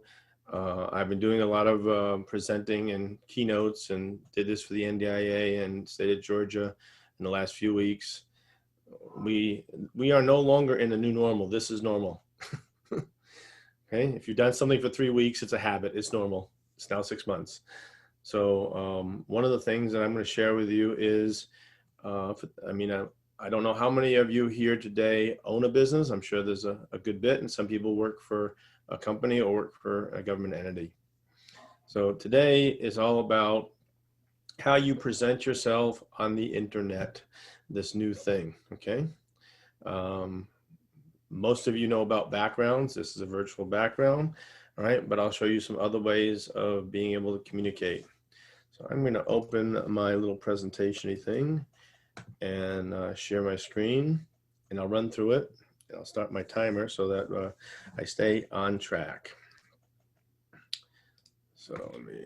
I've been doing a lot of presenting and keynotes, and did this for the NDIA and state of Georgia in the last few weeks. We are no longer in a new normal. This is normal. Okay, if you've done something for 3 weeks, it's a habit. It's normal. It's now 6 months. So one of the things that I'm going to share with you is, I don't know how many of you here today own a business. I'm sure there's a good bit, and some people work for a company or work for a government entity. So today is all about how you present yourself on the internet, this new thing, okay? Most of you know about backgrounds. This is a virtual background, all right? But I'll show you some other ways of being able to communicate. So I'm going to open my little presentation-y thing and share my screen, and I'll run through it. I'll start my timer so that I stay on track. So let me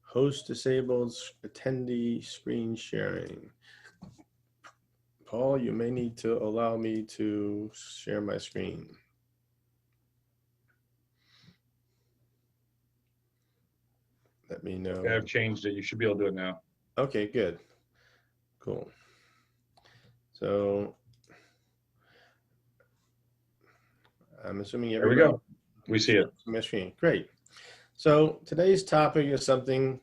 host disabled attendee screen sharing. Paul, you may need to allow me to share my screen. Let me know. I've changed it. You should be able to do it now. Okay, good. Cool. So I'm assuming There we everybody. go. We see it. My screen. Great. So today's topic is something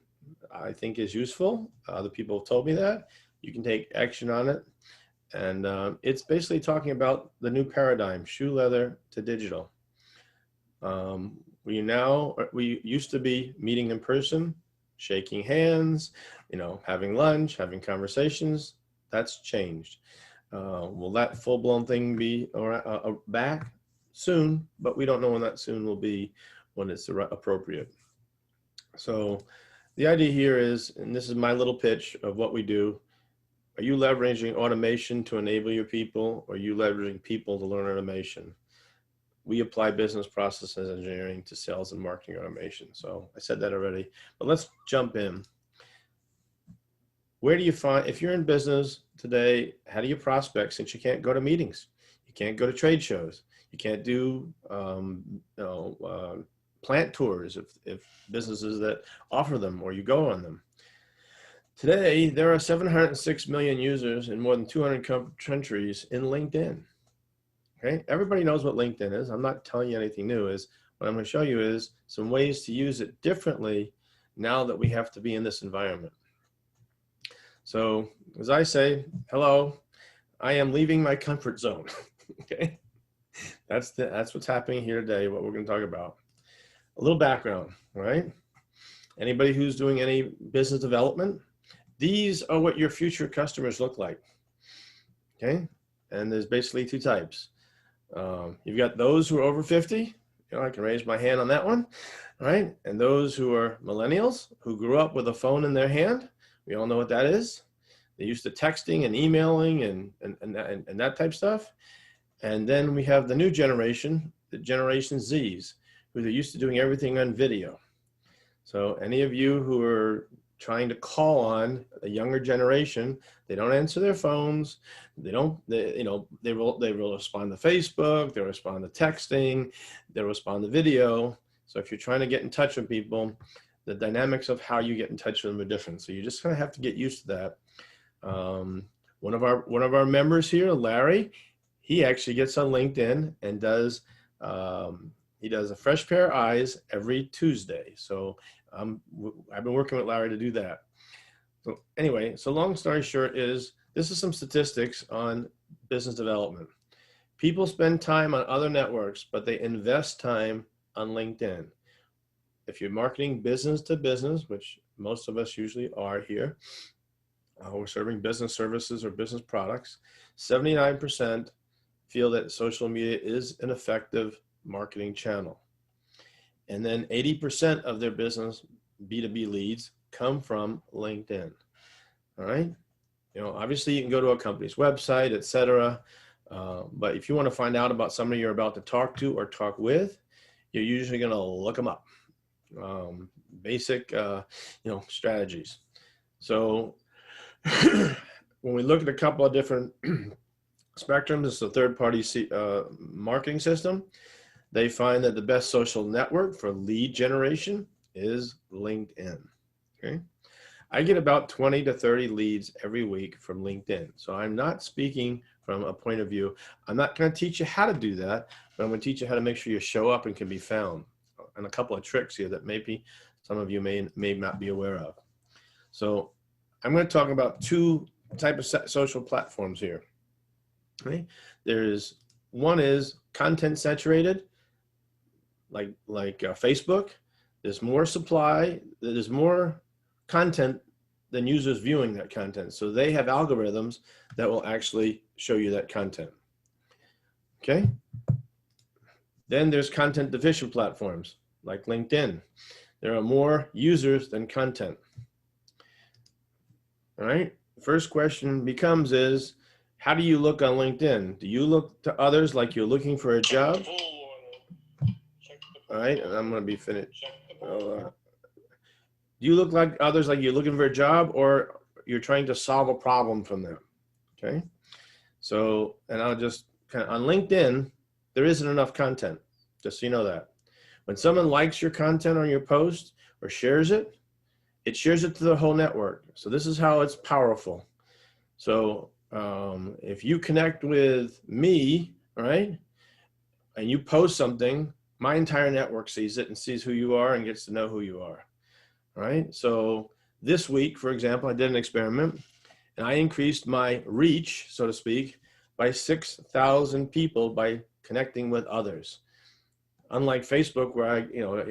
I think is useful. Other people have told me that. You can take action on it. And it's basically talking about the new paradigm, shoe leather to digital. We used to be meeting in person, shaking hands, you know, having lunch, having conversations. That's changed. Will that full-blown thing be back soon? But we don't know when that soon will be, when it's appropriate. So the idea here is, and this is my little pitch of what we do. Are you leveraging automation to enable your people, or are you leveraging people to learn automation? We apply business processes engineering to sales and marketing automation. So I said that already, but let's jump in. Where do you find, if you're in business today, how do you prospect, since you can't go to meetings? You can't go to trade shows. You can't do plant tours if businesses that offer them, or you go on them. Today, there are 706 million users in more than 200 countries in LinkedIn. Okay, everybody knows what LinkedIn is. I'm not telling you anything new. What I'm going to show you is some ways to use it differently now that we have to be in this environment. So, as I say, hello, I am leaving my comfort zone. Okay, that's what's happening here today. What we're going to talk about. A little background, right? Anybody who's doing any business development, these are what your future customers look like. Okay, and there's basically two types. You've got those who are over 50. You know, I can raise my hand on that one, right? And those who are millennials who grew up with a phone in their hand. We all know what that is. They're used to texting and emailing and that type of stuff. And then we have the new generation, the Generation Zs, who they're used to doing everything on video. So any of you who are trying to call on a younger generation, they don't answer their phones. They will respond to Facebook, they'll respond to texting, they'll respond to video. So if you're trying to get in touch with people, the dynamics of how you get in touch with them are different. So you just kind of have to get used to that. One of our members here, Larry, he actually gets on LinkedIn and does he does a fresh pair of eyes every Tuesday. So I've been working with Larry to do that. So anyway, so long story short is this is some statistics on business development. People spend time on other networks, but they invest time on LinkedIn. If you're marketing business to business, which most of us usually are here, we're serving business services or business products, 79% feel that social media is an effective marketing channel. And then 80% of their business B2B leads come from LinkedIn. All right. Obviously you can go to a company's website, etc. But if you want to find out about somebody you're about to talk to or talk with, you're usually going to look them up. Basic, strategies. So when we look at a couple of different spectrums, it's a third-party marketing system. They find that the best social network for lead generation is LinkedIn. Okay, I get about 20 to 30 leads every week from LinkedIn. So I'm not speaking from a point of view. I'm not going to teach you how to do that, but I'm going to teach you how to make sure you show up and can be found. And a couple of tricks here that maybe some of you may not be aware of. So I'm going to talk about two types of social platforms here. Okay? One is content saturated, like Facebook. There's more supply, there's more content than users viewing that content. So they have algorithms that will actually show you that content. Okay? Then there's content deficient platforms like LinkedIn. There are more users than content. All right. First question is, how do you look on LinkedIn? Do you look to others like you're looking for a job? All right. And I'm going to be finished. Do you look like others like you're looking for a job, or you're trying to solve a problem from them? Okay. So, and I'll just on LinkedIn, there isn't enough content, just so you know that. When someone likes your content on your post or shares it, it shares it to the whole network. So this is how it's powerful. So if you connect with me, right, and you post something, my entire network sees it and sees who you are and gets to know who you are. All right. So this week, for example, I did an experiment and I increased my reach, so to speak, by 6,000 people by connecting with others. Unlike Facebook, where I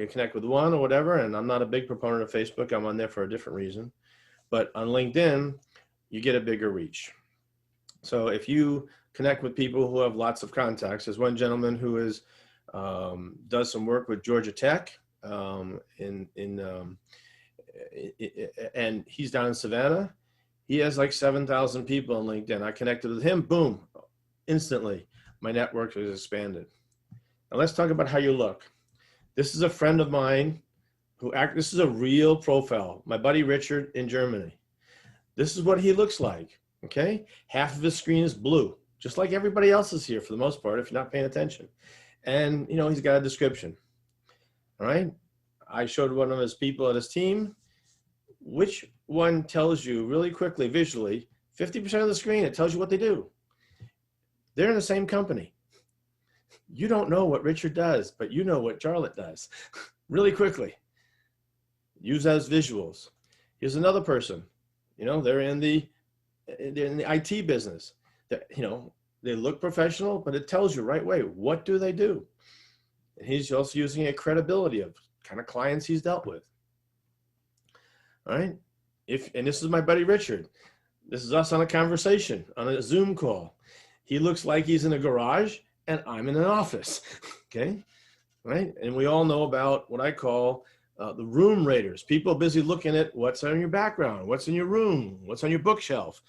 connect with one or whatever, and I'm not a big proponent of Facebook. I'm on there for a different reason. But on LinkedIn, you get a bigger reach. So if you connect with people who have lots of contacts, there's one gentleman who does some work with Georgia Tech, and he's down in Savannah. He has like 7,000 people on LinkedIn. I connected with him, boom, instantly, my network has expanded. Now let's talk about how you look. This is a friend of mine this is a real profile. My buddy Richard in Germany. This is what he looks like, okay? Half of his screen is blue, just like everybody else is here for the most part, if you're not paying attention. And, he's got a description, all right? I showed one of his people at his team. Which one tells you really quickly, visually, 50% of the screen, it tells you what they do. They're in the same company. You don't know what Richard does, but you know what Charlotte does really quickly. Use as visuals. Here's another person, they're in the IT business. They look professional, but it tells you right away, what do they do? And he's also using a credibility of kind of clients he's dealt with. All right. And this is my buddy Richard. This is us on a conversation, on a Zoom call. He looks like he's in a garage and I'm in an office. Okay. Right. And we all know about what I call the room raiders. People busy looking at what's on your background, what's in your room, what's on your bookshelf.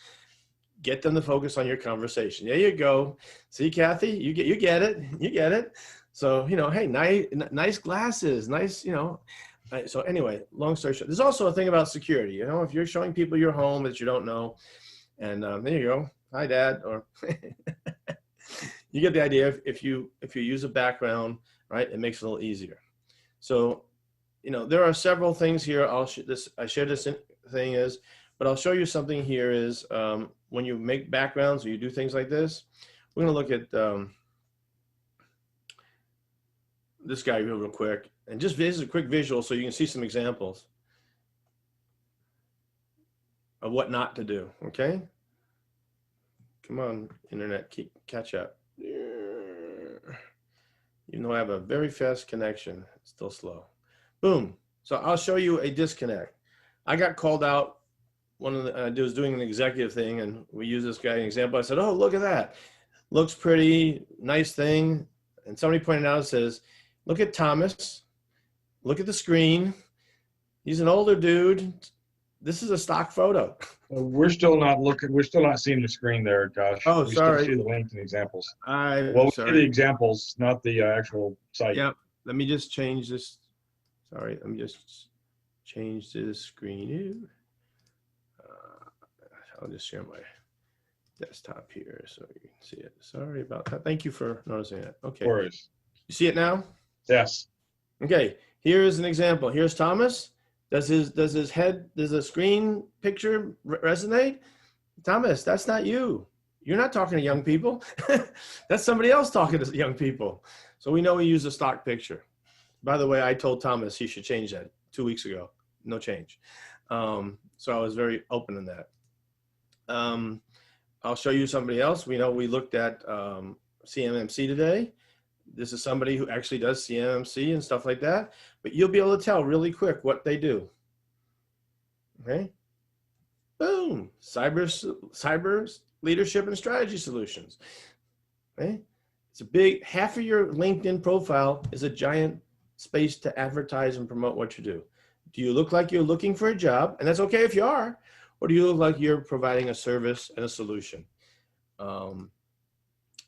Get them to focus on your conversation. There you go. See, Kathy, you get it. You get it. So, you know, hey, nice glasses, nice, you know. So anyway, long story short, there's also a thing about security. You know, if you're showing people your home that you don't know, and there you go. Hi, Dad. Or you get the idea. If you use a background, right, it makes it a little easier. So, you know, there are several things here. I share this thing is, but I'll show you something here is when you make backgrounds or you do things like this, we're going to look at this guy real quick. And just this is a quick visual so you can see some examples of what not to do, okay? Come on, internet, catch up. Even though I have a very fast connection, it's still slow. Boom. So I'll show you a disconnect. I got called out. One of the I was doing an executive thing, and we use this guy as an example. I said, "Oh, look at that. Looks pretty, nice thing." And somebody pointed out, says, "Look at Thomas. Look at the screen. He's an older dude. This is a stock photo." We're still not looking. We're still not seeing the screen there, Josh. Oh, we sorry. still see the links and examples. I'm Well, we sorry. see the examples, not the actual site. Yep. Let me just change this. Sorry. Let me just change this screen. I'll just share my desktop here so you can see it. Sorry about that. Thank you for noticing that. Okay. Of course. You see it now? Yes. Okay. Here's an example. Here's Thomas. Does the screen picture resonate? Thomas, that's not you. You're not talking to young people. That's somebody else talking to young people. So we know we use a stock picture. By the way, I told Thomas he should change that 2 weeks ago. No change. So I was very open in that. I'll show you somebody else. We know we looked at CMMC today. This is somebody who actually does CMMC and stuff like that. But you'll be able to tell really quick what they do. Okay. Boom. Cyber leadership and strategy solutions. Okay. It's a big, half of your LinkedIn profile is a giant space to advertise and promote what you do. Do you look like you're looking for a job? And that's okay if you are. Or do you look like you're providing a service and a solution?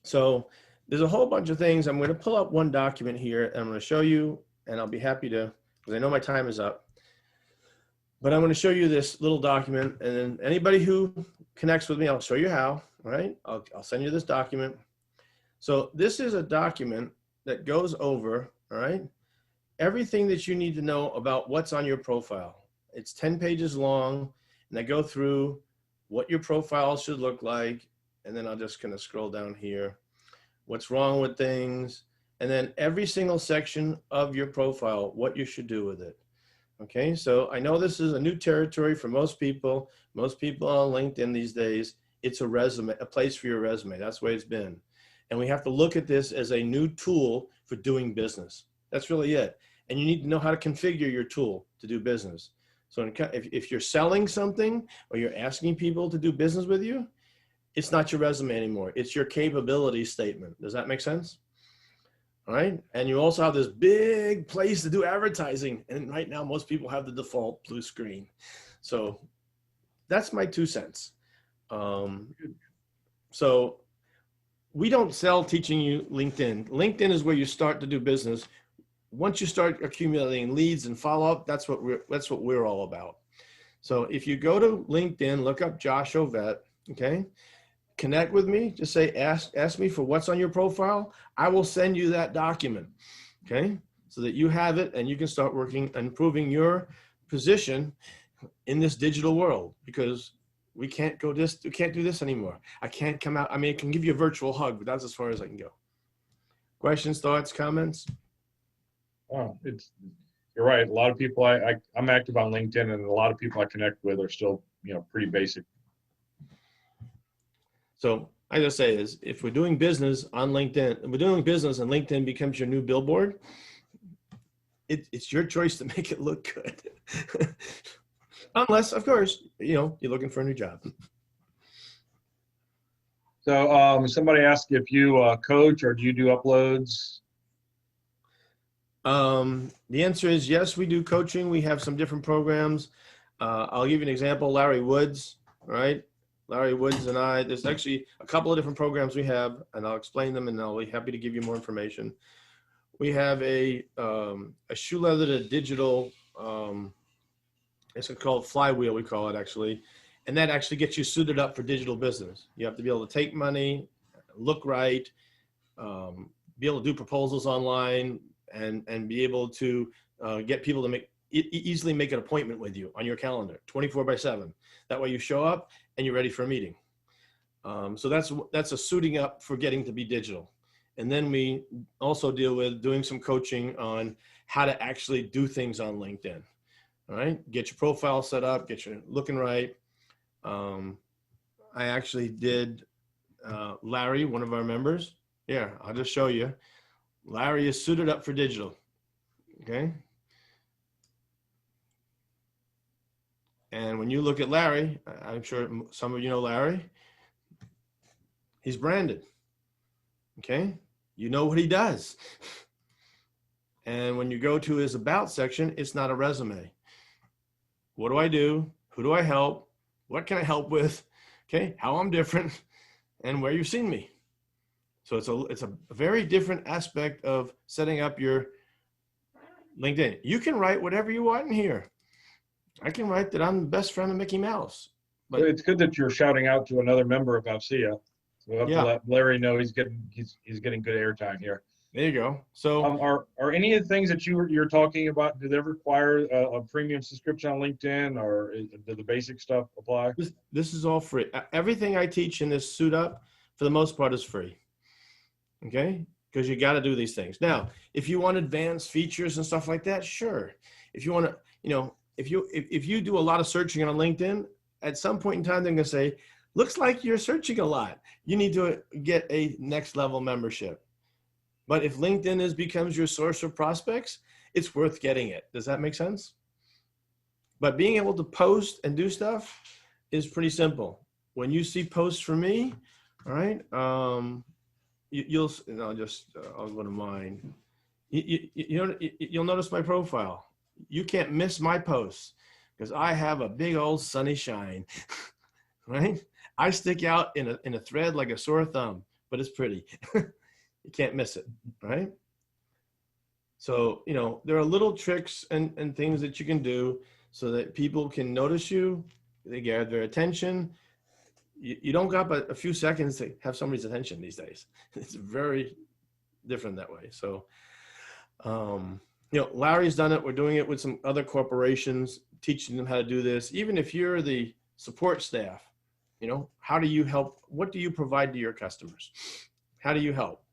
So there's a whole bunch of things. I'm going to pull up one document here and I'm going to show you, and I'll be happy to, because I know my time is up. But I'm going to show you this little document, and then anybody who connects with me, I'll show you how, all right? I'll send you this document. So this is a document that goes over, all right, everything that you need to know about what's on your profile. It's 10 pages long, and I go through what your profile should look like, and then I'll just kind of scroll down here. What's wrong with things, and then every single section of your profile, what you should do with it. Okay, so I know this is a new territory for most people. Most people on LinkedIn these days, it's a resume, a place for your resume. That's the way it's been. And we have to look at this as a new tool for doing business. That's really it. And you need to know how to configure your tool to do business. So if you're selling something or you're asking people to do business with you, it's not your resume anymore. It's your capability statement. Does that make sense? All right. And you also have this big place to do advertising. And right now, most people have the default blue screen. So that's my 2 cents. So we don't sell teaching you LinkedIn. LinkedIn is where you start to do business. Once you start accumulating leads and follow up, that's what we're all about. So if you go to LinkedIn, look up Josh Ovett, okay? Connect with me, just say, ask me for what's on your profile. I will send you that document, okay? So that you have it and you can start working and improving your position in this digital world, because we can't do this anymore. I can't come out. I mean, I can give you a virtual hug, but that's as far as I can go. Questions, thoughts, comments? Oh, you're right. A lot of people, I'm active on LinkedIn, and a lot of people I connect with are still, pretty basic. So I just say is, if we're doing business on LinkedIn, and we're doing business and LinkedIn becomes your new billboard, it's your choice to make it look good. Unless, of course, you're looking for a new job. So somebody asked if you coach or do you do uploads? The answer is yes, we do coaching. We have some different programs. I'll give you an example. Larry Woods, right? Larry Woods and I, there's actually a couple of different programs we have, and I'll explain them, and I'll be happy to give you more information. We have a shoe leather to digital, it's called Flywheel, we call it actually. And that actually gets you suited up for digital business. You have to be able to take money, look right, be able to do proposals online, and be able to get people to easily make an appointment with you on your calendar, 24/7. That way you show up and you're ready for a meeting. So that's a suiting up for getting to be digital. And then we also deal with doing some coaching on how to actually do things on LinkedIn. All right, get your profile set up, get your looking right. I actually did Larry, one of our members. Yeah, I'll just show you. Larry is suited up for digital. Okay. And when you look at Larry, I'm sure some of you know Larry. He's branded. Okay. You know what he does. And when you go to his about section, it's not a resume. What do I do? Who do I help? What can I help with? Okay. How I'm different and where you've seen me. So it's a very different aspect of setting up your LinkedIn. You can write whatever you want in here. I can write that I'm the best friend of Mickey Mouse. But It's good that you're shouting out to another member of AFCEA. We'll have Yeah. to let Larry know he's getting good airtime here. there you go. So Are any of the things that you're talking about, do they require a premium subscription on LinkedIn, or do the basic stuff apply? this is all free. Everything I teach in this suit up, for the most part, is free. Okay? Because you got to do these things. Now, if you want advanced features and stuff like that, sure. If you want to, if you do a lot of searching on LinkedIn, at some point in time, they're going to say, looks like you're searching a lot. You need to get a next level membership. But if LinkedIn becomes your source of prospects, it's worth getting it. Does that make sense? But being able to post and do stuff is pretty simple. When you see posts from me, all right, I'll go to mine. You'll notice my profile. You can't miss my posts because I have a big old sunny shine, right? I stick out in a thread like a sore thumb, but it's pretty. You can't miss it, right? So, there are little tricks and things that you can do so that people can notice you, they get their attention. You don't got but a few seconds to have somebody's attention these days. It's very different that way. So, Larry's done it. We're doing it with some other corporations, teaching them how to do this. Even if you're the support staff, how do you help? What do you provide to your customers? How do you help?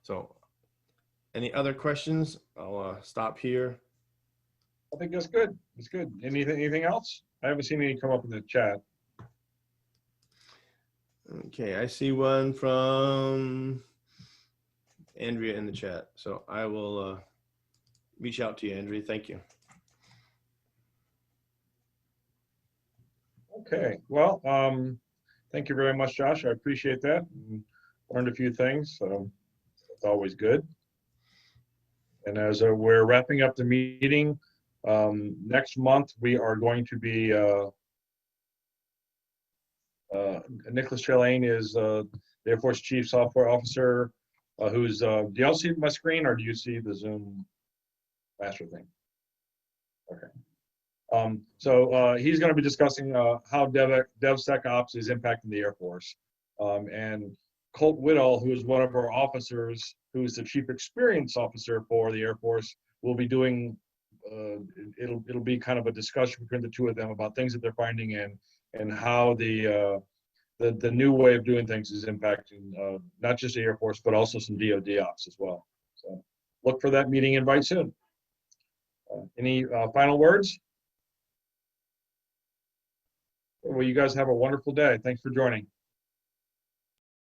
So any other questions? I'll stop here. I think that's good. It's good. Anything else? I haven't seen any come up in the chat. Okay, I see one from Andrea in the chat. So I will reach out to you, Andrea. Thank you. Okay. Well, thank you very much, Josh. I appreciate that. Learned a few things, so it's always good. And as we're wrapping up the meeting, next month we are going to be Nicholas Trelane is the Air Force Chief Software Officer, who's do y'all see my screen or do you see the Zoom master thing? Okay. So he's going to be discussing how DevSecOps is impacting the Air Force. And Colt Whitall, who is one of our officers, who is the Chief Experience Officer for the Air Force, will be doing, it'll be kind of a discussion between the two of them about things that they're finding and how the new way of doing things is impacting not just the Air Force, but also some DoD ops as well. So look for that meeting invite soon. Any final words? Well, you guys have a wonderful day. Thanks for joining.